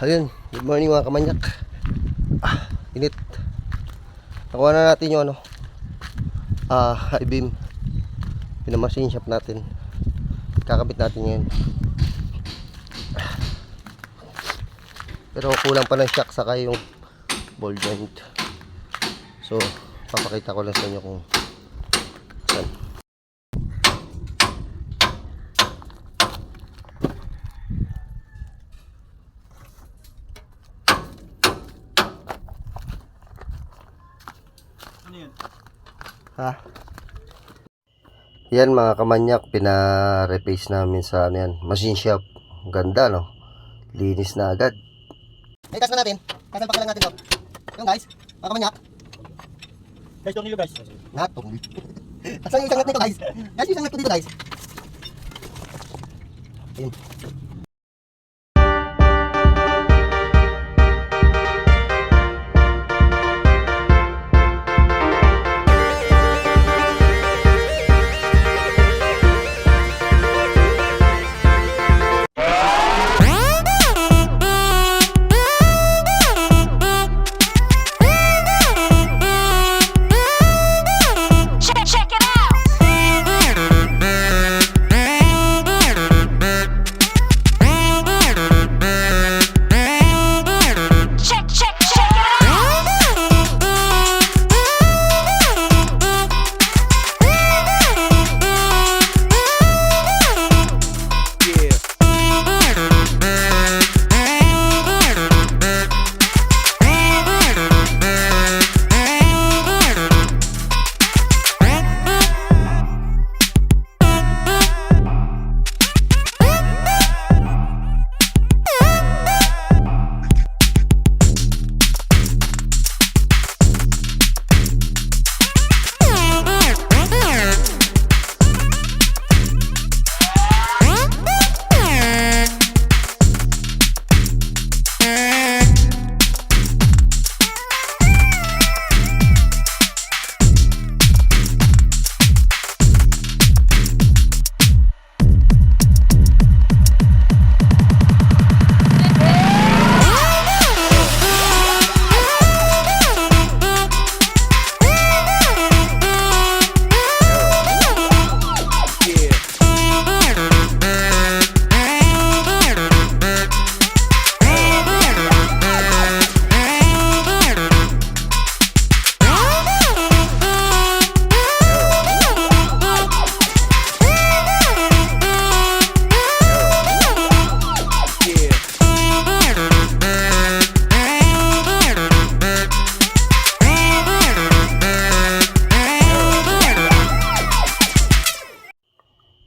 Ayun, good morning mga kamanyak. Init. Nakuha na natin yung high beam. Pinamachine shop natin. Kakabit natin ngayon. Pero kulang pa ng shock saka yung ball joint. So, papakita ko lang sa inyo kung saan. Ha? Yan mga kamanyak, pina-replace namin sa machine shop. Ganda, no? Linis na agad. Ay, test na natin. Kasalpak lang natin to. Yung guys, mga kamanyak. Guys, tornilyo guys. Natong. Asan yung isang nut nito guys? Guys, yung isang nut dito guys. Ayun.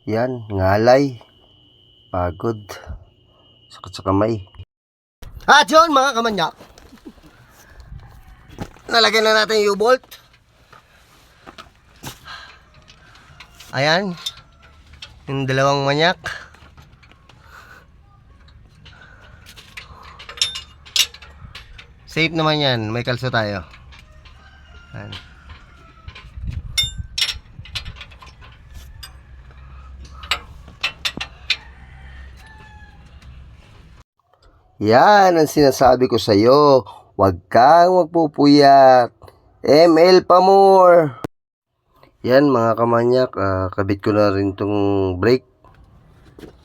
Yan, ngalay. Pagod. Sakit sa kamay. At yun mga kamanyak. Nalagyan na natin yung U-bolt. Ayan. Yung dalawang manyak. Safe naman yan. May kalso tayo. Ayan. Yan ang sinasabi ko sa iyo. Huwag kang magpupuyat. ML pa more. Yan mga kamanyak, kabit ko na rin tong brake.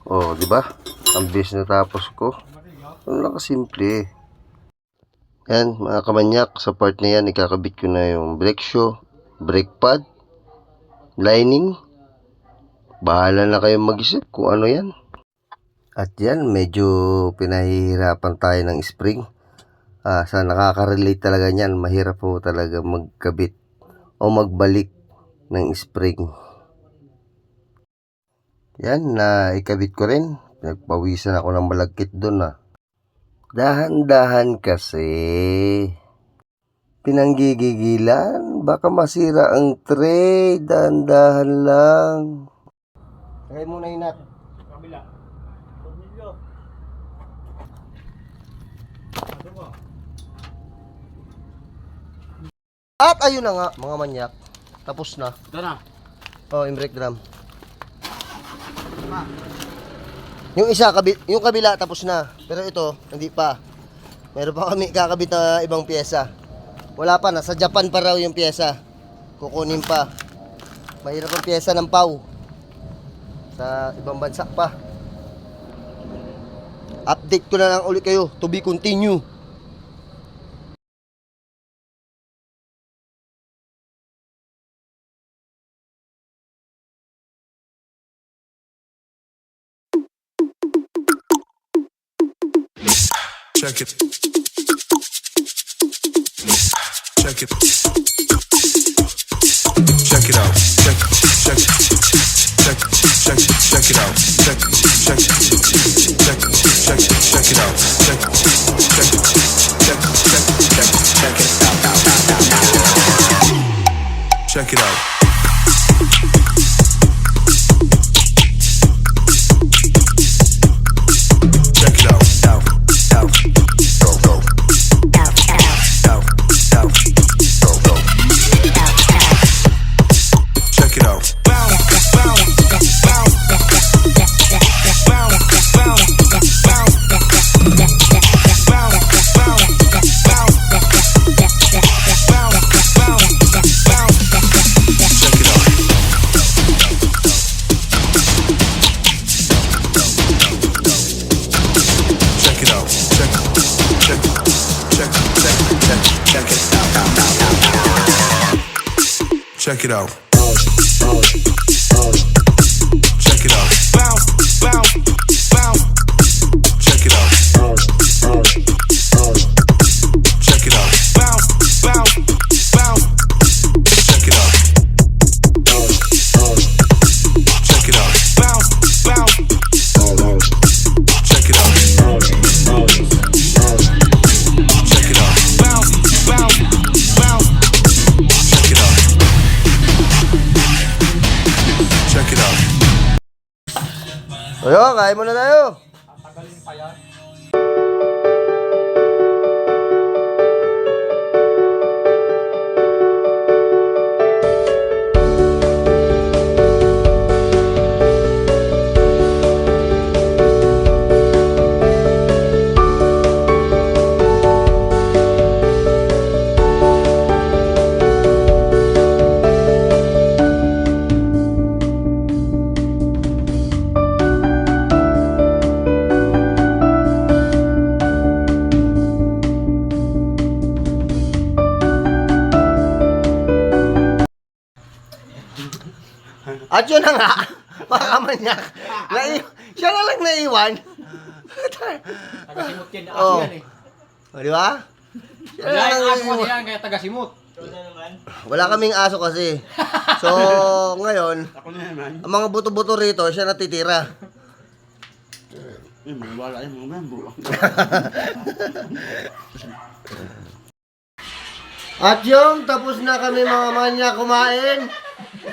Oh, di ba? Ang bilis na tapos ko. Ano lang kasimple. Yan mga kamanyak, sa part na yan ikakabit ko na yung brake shoe, brake pad, lining. Bahala na kayong mag-isip kung ano yan. At yan, medyo pinahihirapan tayo ng spring. Sa nakaka-relate talaga niyan, mahirap po talaga magkabit o magbalik ng spring. Yan, ikabit ko rin. Nagpawisan ako ng malagkit doon. Dahan-dahan kasi. Pinanggigigilan, baka masira ang tray. Dahan-dahan lang. Lagay muna yung nut. Kabila. Tornilyo. At ayun na nga mga manyak. Tapos na. Ito na. Oh, yung brake drum. Yung isa, yung kabila tapos na. Pero ito, hindi pa. Meron pa kami kakabit na ibang pyesa. Wala pa, nasa Japan pa raw yung pyesa. Kukunin pa. Mahirap ang pyesa ng PAW. Sa ibang bansa pa. Update ko na lang ulit kayo. To be continue. Check it. Check it. Check it out. Check it. Check it. Check it. Check it. Check it out. Check it. Check it. Check it. Check it. Check it out. Check it. Check it. Check it. Check it. Check it out. Check it out. Check it out. Out. Out. Go. Go. Out. Out. Out. Go. Go. Check it out. Check it out. Check it out. Bounce, bounce, bounce. Check it out. Check it out. Bounce, bounce, bounce. Check it out. Check it out. Bounce, bounce. Check it out. Check it out. Bounce, bounce, bounce. Check it out. Check it out. Ayo, kain muna tayo. Tatagalin pa yan. At yun na nga, mga kamanyak. Siya na lang naiwan. Taga-simot yan. Aso Oh. yan eh. O, di ba? Siya na Wala lang yung aso naiwan. kasi yan, kaya taga-simot. Wala kaming aso kasi. So, ngayon, Ako na naman. ang mga buto-buto rito, siya natitira. Wala yung mga member. At yung tapos na kami mga manya kumain.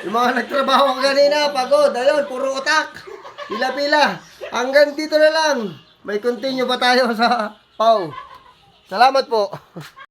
Yung mga nagtrabaho kanina, pagod. Ayun, puro utak. Pila-pila. Hanggang dito na lang. May continue pa tayo sa PAW. Salamat po.